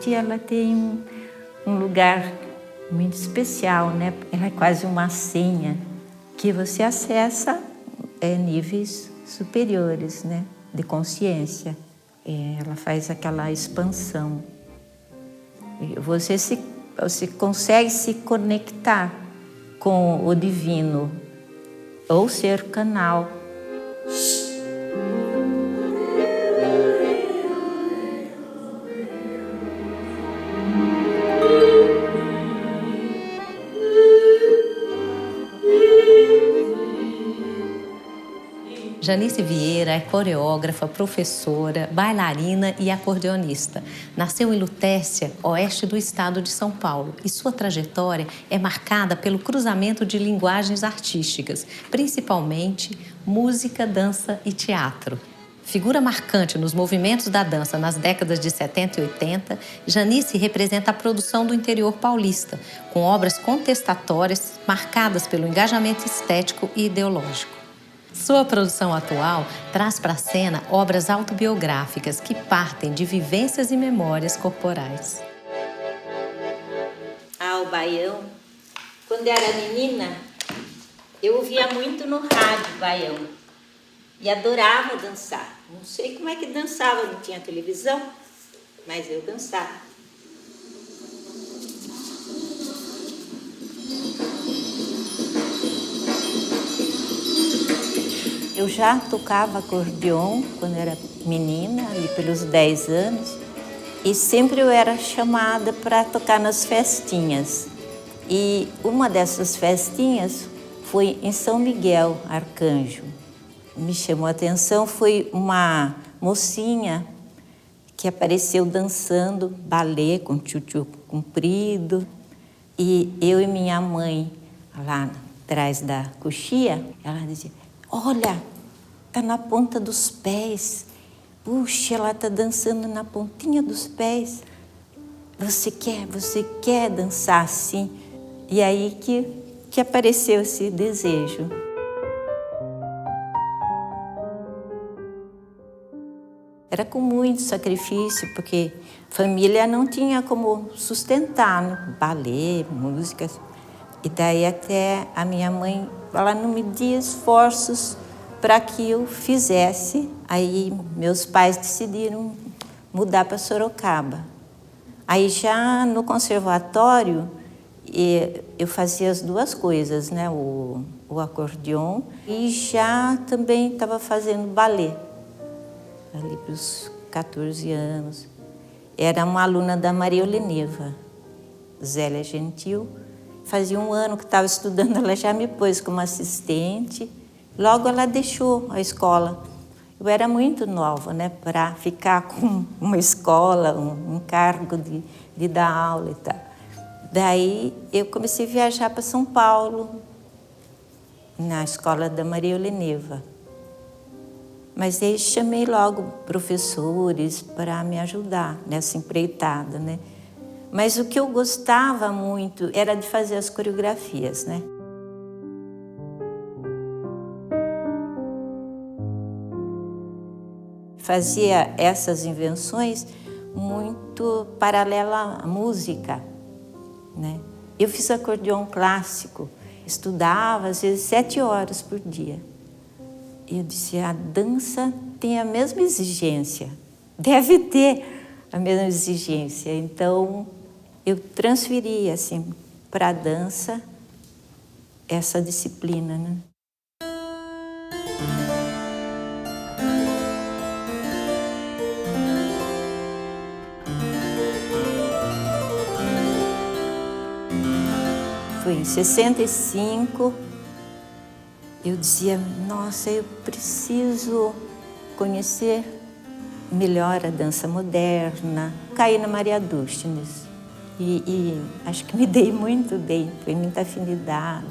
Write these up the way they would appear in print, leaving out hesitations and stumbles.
arte, ela tem um lugar muito especial, né? Ela é quase uma senha que você acessa níveis superiores, né? De consciência. Ela faz aquela expansão. Você consegue se conectar com o divino ou ser canal. Janice Vieira é coreógrafa, professora, bailarina e acordeonista. Nasceu em Lutécia, oeste do estado de São Paulo, e sua trajetória é marcada pelo cruzamento de linguagens artísticas, principalmente música, dança e teatro. Figura marcante nos movimentos da dança nas décadas de 70 e 80, Janice representa a produção do interior paulista, com obras contestatórias marcadas pelo engajamento estético e ideológico. Sua produção atual traz para a cena obras autobiográficas que partem de vivências e memórias corporais. O baião. Quando eu era menina, eu ouvia muito no rádio baião e adorava dançar. Não sei como é que dançava, não tinha televisão, mas eu dançava. Eu já tocava acordeon quando era menina, ali pelos 10 anos, e sempre eu era chamada para tocar nas festinhas. E uma dessas festinhas foi em São Miguel, Arcanjo. Me chamou a atenção, foi uma mocinha que apareceu dançando balé com tchutchu comprido. E eu e minha mãe, lá atrás da coxia, ela dizia: olha, tá na ponta dos pés. Puxa, ela tá dançando na pontinha dos pés. Você quer dançar assim? E aí que apareceu esse desejo. Era com muito sacrifício, porque família não tinha como sustentar, né? Balé, músicas. E daí até a minha mãe, ela não media esforços para que eu fizesse. Aí meus pais decidiram mudar para Sorocaba. Aí já no conservatório eu fazia as duas coisas, né? O acordeon e já também estava fazendo balé. Ali para os 14 anos. Era uma aluna da Maria Oleneva, Zélia Gentil. Fazia um ano que estava estudando, ela já me pôs como assistente. Logo ela deixou a escola. Eu era muito nova, né, para ficar com uma escola, um cargo de dar aula e tal. Daí eu comecei a viajar para São Paulo, na escola da Maria Oleneva. Mas aí chamei logo professores para me ajudar nessa empreitada, né? Mas o que eu gostava muito era de fazer as coreografias, né? Fazia essas invenções muito paralela à música, né? Eu fiz acordeon clássico, estudava às vezes 7 horas por dia. Eu disse, a dança tem a mesma exigência, deve ter a mesma exigência. Então, eu transferi assim, para a dança essa disciplina, né? Foi em 65. Eu dizia, nossa, eu preciso conhecer melhor a dança moderna. Caí na Maria Duschenes e acho que me dei muito bem, foi muita afinidade.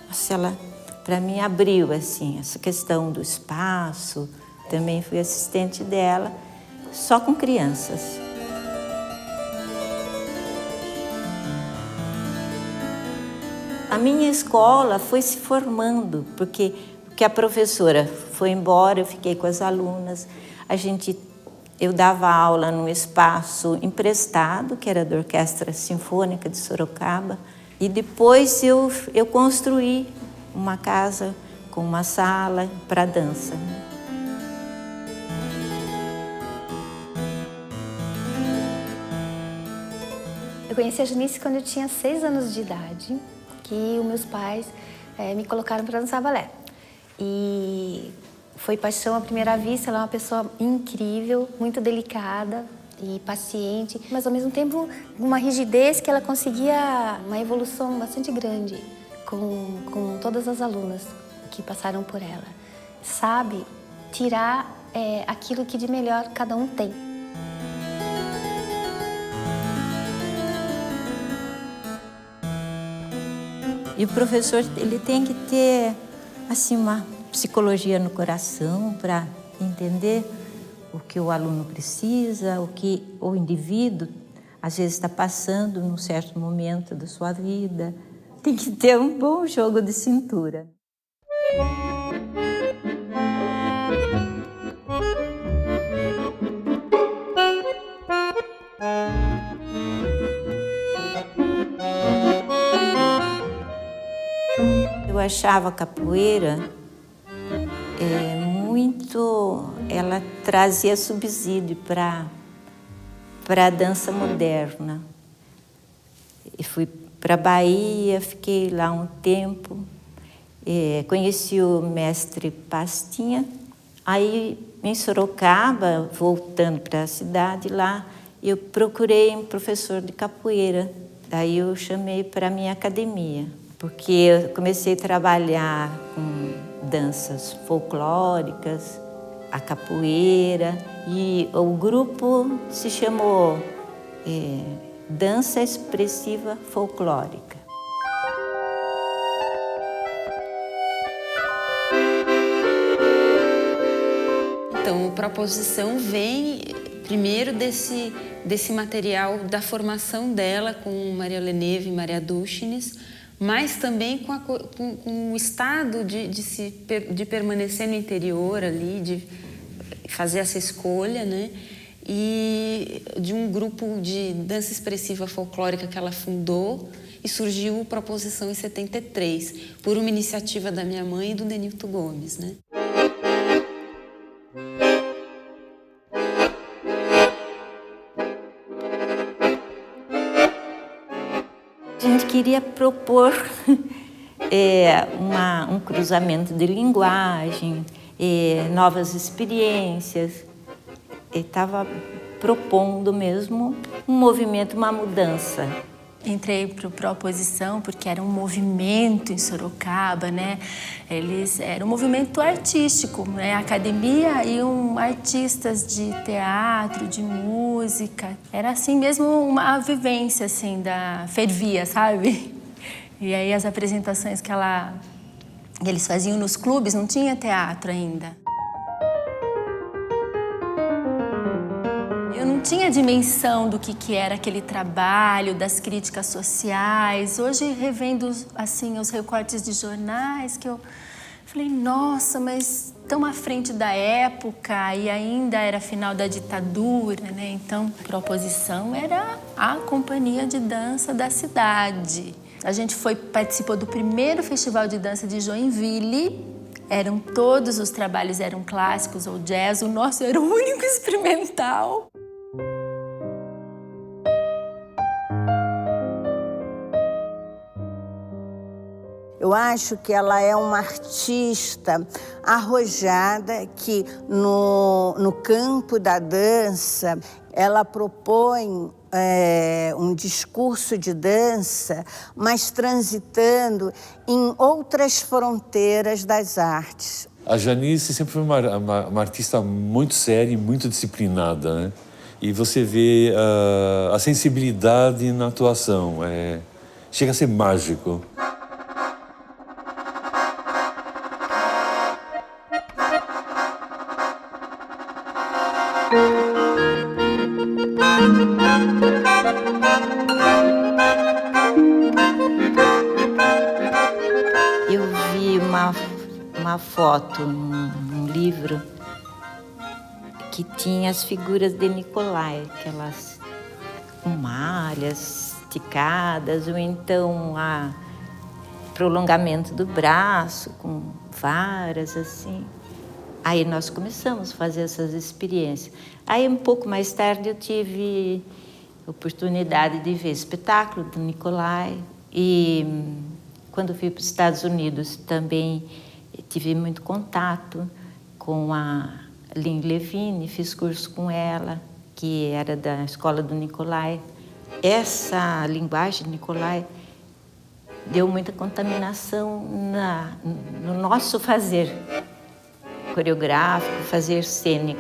Nossa, ela, para mim, abriu assim, essa questão do espaço. Também fui assistente dela, só com crianças. A minha escola foi se formando, porque a professora foi embora, eu fiquei com as alunas, a gente Eu dava aula num espaço emprestado, que era da Orquestra Sinfônica de Sorocaba, e depois eu construí uma casa com uma sala para dança. Eu conheci a Janice quando eu tinha 6 anos de idade, que os meus pais me colocaram para dançar balé. E foi paixão à primeira vista. Ela é uma pessoa incrível, muito delicada e paciente, mas ao mesmo tempo uma rigidez que ela conseguia uma evolução bastante grande com todas as alunas que passaram por ela. Sabe tirar aquilo que de melhor cada um tem. E o professor, ele tem que ter assim uma psicologia no coração para entender o que o aluno precisa, o que o indivíduo às vezes está passando num certo momento da sua vida. Tem que ter um bom jogo de cintura. Eu achava a capoeira ela trazia subsídio para a dança moderna. E fui para a Bahia, fiquei lá um tempo, conheci o mestre Pastinha. Aí em Sorocaba, voltando para a cidade lá, eu procurei um professor de capoeira. Daí eu chamei para a minha academia, porque eu comecei a trabalhar com danças folclóricas, a capoeira, e o grupo se chamou Dança Expressiva Folclórica. Então, a proposição vem primeiro desse material da formação dela com Maria Leneve e Maria Dushnis, mas também com o estado de permanecer no interior ali, de fazer essa escolha, né? E de um grupo de dança expressiva folclórica que ela fundou, e surgiu a proposição em 73, por uma iniciativa da minha mãe e do Denilton Gomes, né? A gente queria propor um cruzamento de linguagem, novas experiências. Estava propondo mesmo um movimento, uma mudança. Entrei para o Proposição porque era um movimento em Sorocaba, né? Era um movimento artístico, né? A academia iam artistas de teatro, de música. Era assim mesmo uma vivência assim da fervia, sabe? E aí as apresentações que eles faziam nos clubes não tinha teatro ainda. Eu não tinha dimensão do que era aquele trabalho, das críticas sociais. Hoje, revendo assim, os recortes de jornais, que eu falei, nossa, mas tão à frente da época e ainda era final da ditadura, né? Então, Proposição era a companhia de dança da cidade. A gente participou do primeiro festival de dança de Joinville. Todos os trabalhos eram clássicos ou jazz, o nosso era o único experimental. Eu acho que ela é uma artista arrojada que, no campo da dança, ela propõe um discurso de dança, mas transitando em outras fronteiras das artes. A Janice sempre foi uma artista muito séria e muito disciplinada, né? E você vê a sensibilidade na atuação. Chega a ser mágico. Eu vi uma foto num livro que tinha as figuras de Nicolai, aquelas com malhas esticadas, ou então prolongamento do braço, com varas, assim. Aí nós começamos a fazer essas experiências. Aí, um pouco mais tarde, eu tive a oportunidade de ver espetáculo do Nicolai. E quando fui para os Estados Unidos, também tive muito contato com a Lynn Levine, fiz curso com ela, que era da escola do Nicolai. Essa linguagem Nicolai deu muita contaminação no nosso fazer coreográfico, fazer cênico.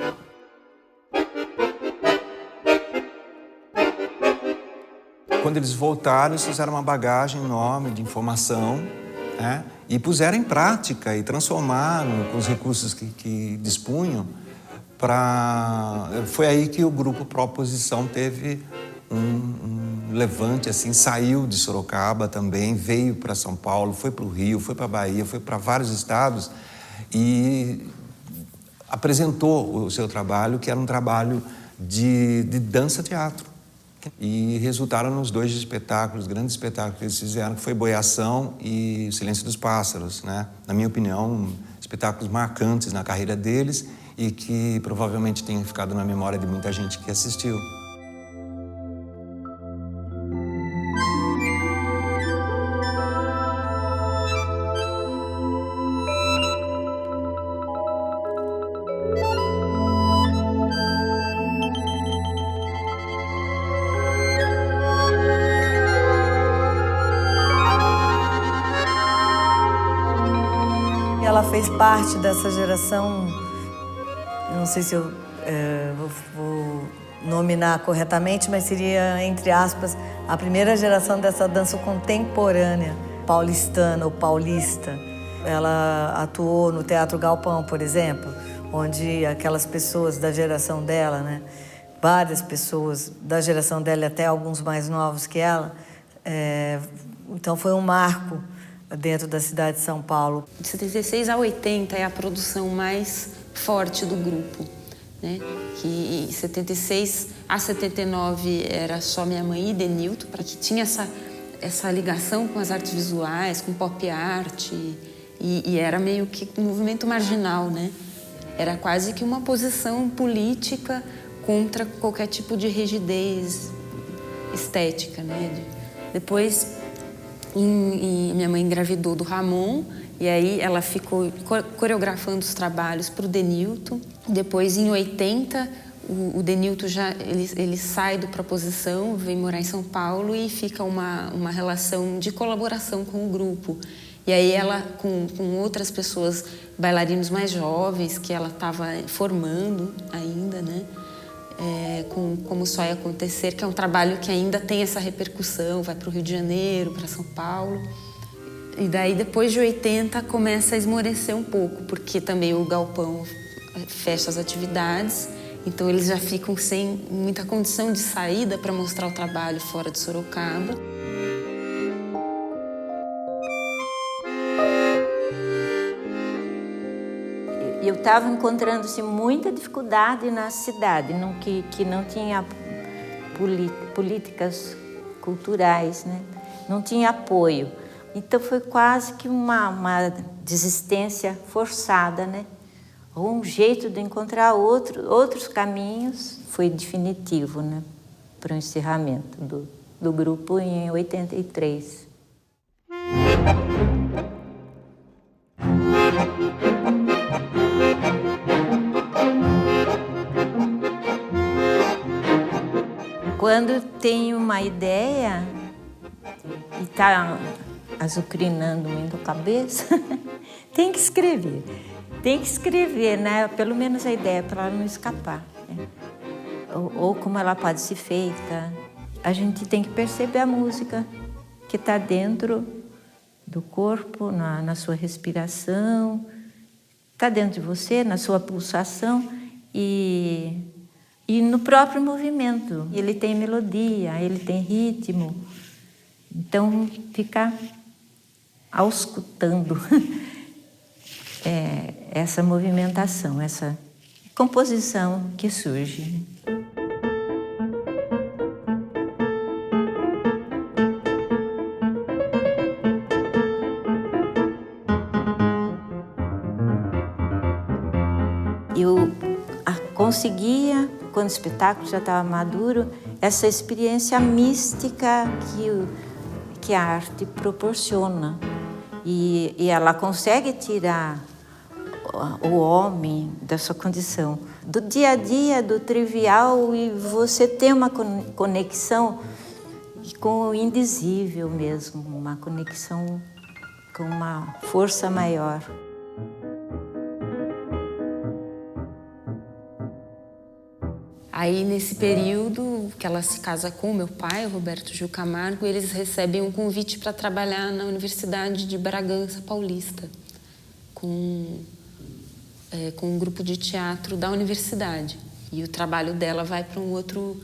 Quando eles voltaram, eles fizeram uma bagagem enorme de informação, né? E puseram em prática e transformaram com os recursos que dispunham. Foi aí que o grupo Proposição teve um levante, assim, saiu de Sorocaba também, veio para São Paulo, foi para o Rio, foi para a Bahia, foi para vários estados e apresentou o seu trabalho, que era um trabalho de dança-teatro. E resultaram nos 2 espetáculos, grandes espetáculos que eles fizeram, que foi Boiação e O Silêncio dos Pássaros, né? Na minha opinião, espetáculos marcantes na carreira deles e que provavelmente tenham ficado na memória de muita gente que assistiu. Ela fez parte dessa geração, não sei se eu vou nominar corretamente, mas seria, entre aspas, a primeira geração dessa dança contemporânea, paulistana ou paulista. Ela atuou no Teatro Galpão, por exemplo, onde aquelas pessoas da geração dela, né, várias pessoas da geração dela e até alguns mais novos que ela, então foi um marco dentro da cidade de São Paulo. De 76 a 80 é a produção mais forte do grupo, né? Que em 76 a 79 era só minha mãe e Denilton, para que tinha essa ligação com as artes visuais, com pop art, e era meio que um movimento marginal, né? Era quase que uma posição política contra qualquer tipo de rigidez estética, né? Depois minha mãe engravidou do Ramon e aí ela ficou coreografando os trabalhos para o Denilton. Depois, em 80, o Denilton ele sai do Proposição, vem morar em São Paulo e fica uma relação de colaboração com o grupo. E aí ela, com outras pessoas, bailarinos mais jovens, que ela estava formando ainda, né? Como Só Ia Acontecer, que é um trabalho que ainda tem essa repercussão, vai para o Rio de Janeiro, para São Paulo. E daí, depois de 80, começa a esmorecer um pouco, porque também o Galpão fecha as atividades, então eles já ficam sem muita condição de saída para mostrar o trabalho fora de Sorocaba. Eu estava encontrando muita dificuldade na cidade, que não tinha políticas culturais, né? Não tinha apoio. Então foi quase que uma desistência forçada, né? Ou um jeito de encontrar outros caminhos. Foi definitivo, né? Para o encerramento do grupo em 83. Quando tem uma ideia e está azucrinando muito a cabeça, tem que escrever. Tem que escrever, né? Pelo menos a ideia, para ela não escapar, né? Ou como ela pode ser feita. A gente tem que perceber a música que está dentro do corpo, na sua respiração, está dentro de você, na sua pulsação e no próprio movimento. Ele tem melodia, ele tem ritmo. Então, ficar auscultando essa movimentação, essa composição que surge. Eu conseguia, quando o espetáculo já estava maduro, essa experiência mística que a arte proporciona. E ela consegue tirar o homem da sua condição, do dia a dia, do trivial, e você tem uma conexão com o indizível mesmo, uma conexão com uma força maior. Aí, nesse período que ela se casa com o meu pai, o Roberto Gil Camargo, eles recebem um convite para trabalhar na Universidade de Bragança Paulista, com um grupo de teatro da universidade. E o trabalho dela vai para um outro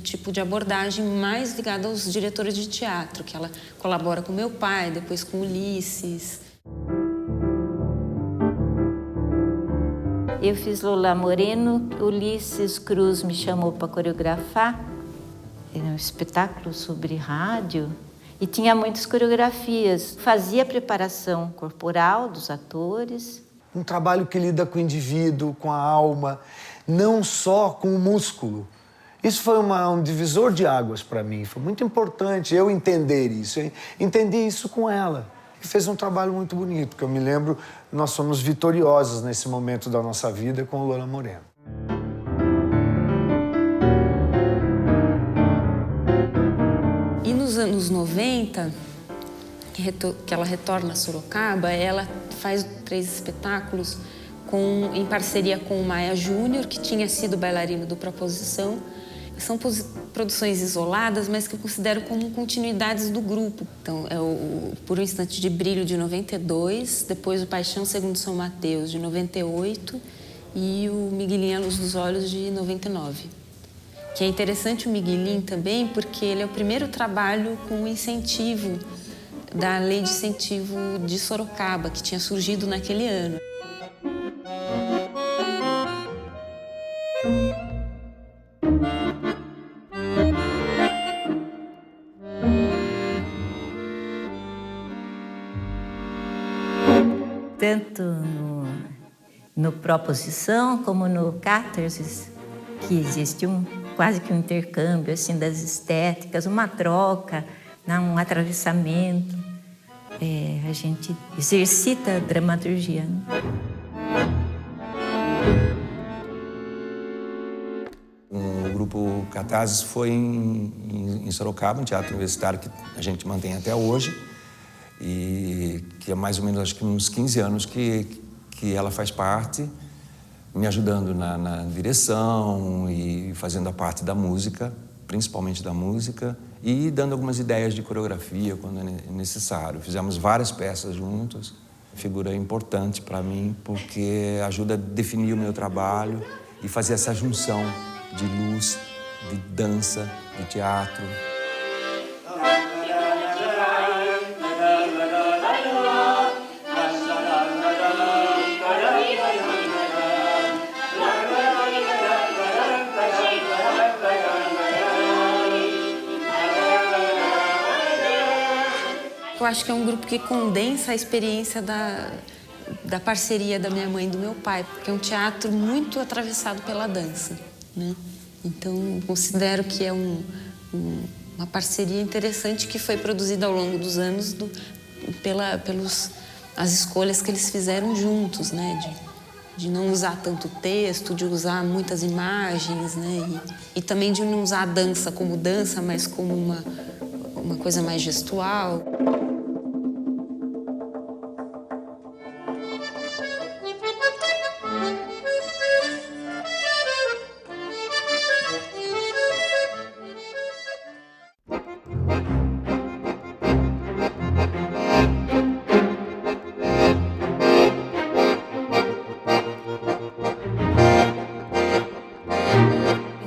tipo de abordagem mais ligado aos diretores de teatro, que ela colabora com meu pai, depois com Ulisses. Eu fiz Lola Moreno, Ulisses Cruz me chamou para coreografar. Era um espetáculo sobre rádio e tinha muitas coreografias. Fazia a preparação corporal dos atores. Um trabalho que lida com o indivíduo, com a alma, não só com o músculo. Isso foi um divisor de águas para mim. Foi muito importante eu entender isso. Eu entendi isso com ela. E fez um trabalho muito bonito, que eu me lembro, nós fomos vitoriosos nesse momento da nossa vida com Lola Moreno. E nos anos 90, que ela retorna a Sorocaba, ela faz 3 espetáculos em parceria com o Maia Júnior, que tinha sido bailarino do Proposição. São produções isoladas, mas que eu considero como continuidades do grupo. Então, é o Por um Instante de Brilho, de 92, depois o Paixão Segundo São Mateus, de 98, e o Miguelinho à Luz dos Olhos, de 99. Que é interessante o Miguelinho também, porque ele é o primeiro trabalho com o incentivo da Lei de Incentivo de Sorocaba, que tinha surgido naquele ano. Tanto no Proposição como no Catarsis, que existe quase que um intercâmbio assim, das estéticas, uma troca, um atravessamento. A gente exercita a dramaturgia. Né? O grupo Catarsis foi em Sorocaba, um teatro universitário que a gente mantém até hoje. E que é mais ou menos, acho que uns 15 anos que ela faz parte, me ajudando na direção e fazendo a parte da música, principalmente da música, e dando algumas ideias de coreografia quando é necessário. Fizemos várias peças juntos, figura importante para mim, porque ajuda a definir o meu trabalho e fazer essa junção de luz, de dança, de teatro. Eu acho que é um grupo que condensa a experiência da parceria da minha mãe e do meu pai, porque é um teatro muito atravessado pela dança, né? Então, considero que é uma parceria interessante que foi produzida ao longo dos anos pelas escolhas que eles fizeram juntos, né? De não usar tanto texto, de usar muitas imagens, né? E também de não usar a dança como dança, mas como uma coisa mais gestual.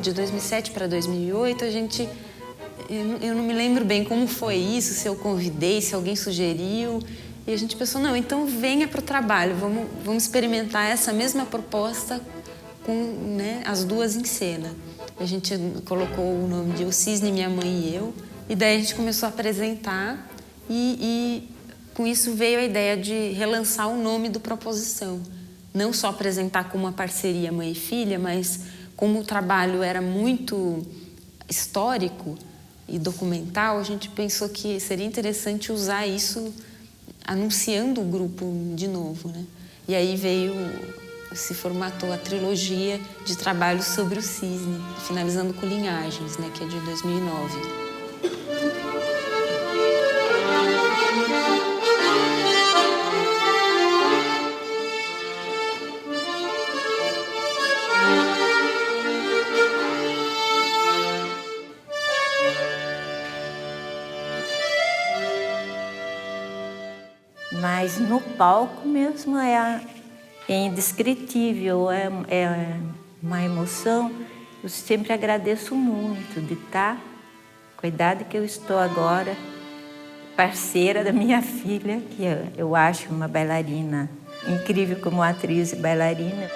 De 2007 para 2008, eu não me lembro bem como foi isso, se eu convidei, se alguém sugeriu. E a gente pensou, não, então venha para o trabalho, vamos experimentar essa mesma proposta com, né, as duas em cena. A gente colocou o nome de O Cisne, Minha Mãe e Eu, e daí a gente começou a apresentar e com isso veio a ideia de relançar o nome do Proposição. Não só apresentar como uma parceria mãe e filha, mas como o trabalho era muito histórico e documental, a gente pensou que seria interessante usar isso anunciando o grupo de novo, né? E aí se formatou a trilogia de trabalhos sobre o cisne, finalizando com Linhagens, né, que é de 2009. Mas no palco mesmo é indescritível, é uma emoção. Eu sempre agradeço muito de estar com a idade que eu estou agora, parceira da minha filha, que eu acho uma bailarina incrível como atriz e bailarina.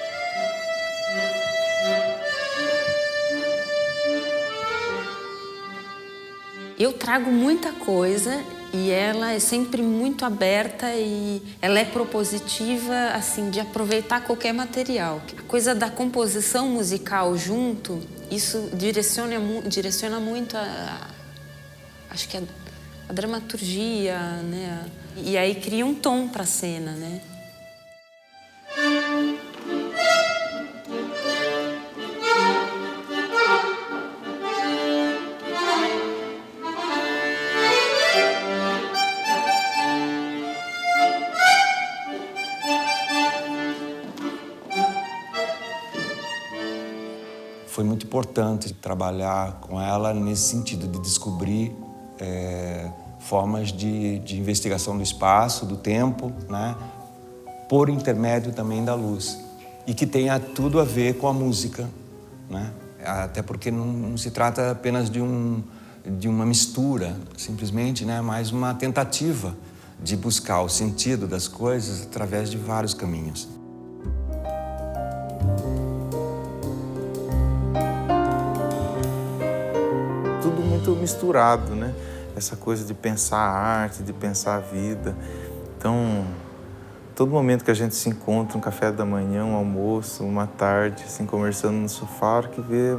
Eu trago muita coisa e ela é sempre muito aberta e ela é propositiva, assim, de aproveitar qualquer material. A coisa da composição musical junto, isso direciona muito acho que a dramaturgia, né? E aí cria um tom para a cena, né? Foi muito importante trabalhar com ela nesse sentido de descobrir formas de investigação do espaço, do tempo, né? Por intermédio também da luz. E que tenha tudo a ver com a música, né? Até porque não se trata apenas de uma mistura, simplesmente, né? Mas uma tentativa de buscar o sentido das coisas através de vários caminhos. Tudo muito misturado, né? Essa coisa de pensar a arte, de pensar a vida. Então, todo momento que a gente se encontra, um café da manhã, um almoço, uma tarde, assim, conversando no sofá, que vê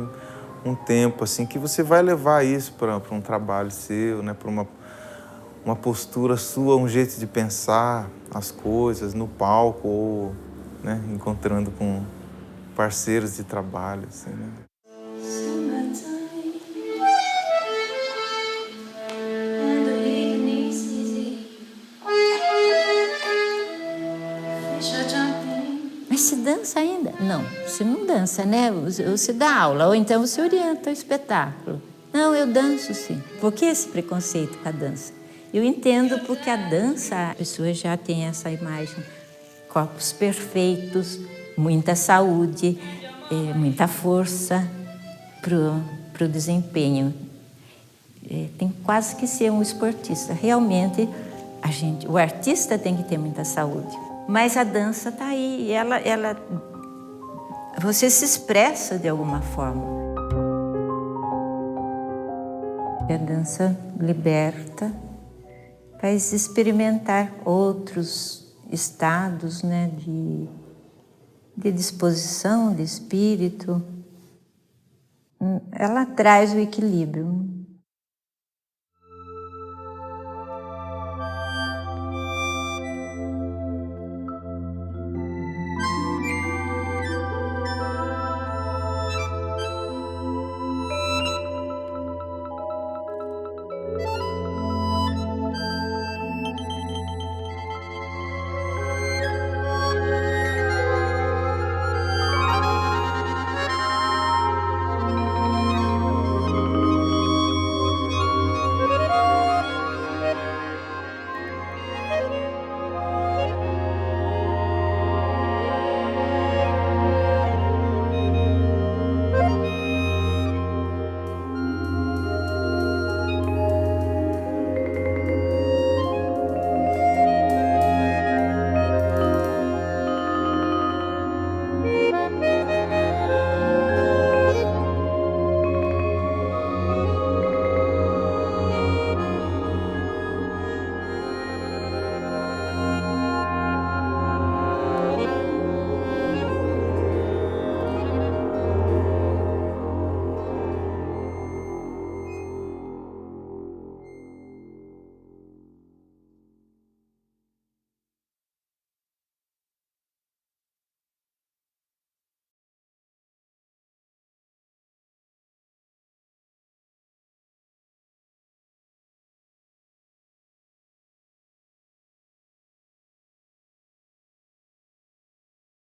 um tempo, assim, que você vai levar isso para um trabalho seu, né? Para uma postura sua, um jeito de pensar as coisas no palco ou, né, encontrando com parceiros de trabalho, assim, né? Mas se dança ainda? Não, você não dança, né? Você dá aula, ou então você orienta o espetáculo. Não, eu danço sim. Por que esse preconceito com a dança? Eu entendo porque a dança, a pessoa já tem essa imagem, corpos perfeitos, muita saúde, muita força para o desempenho. Tem quase que ser um esportista. Realmente, o artista tem que ter muita saúde. Mas a dança está aí, você se expressa de alguma forma. A dança liberta, faz experimentar outros estados, né, de disposição, de espírito. Ela traz o equilíbrio.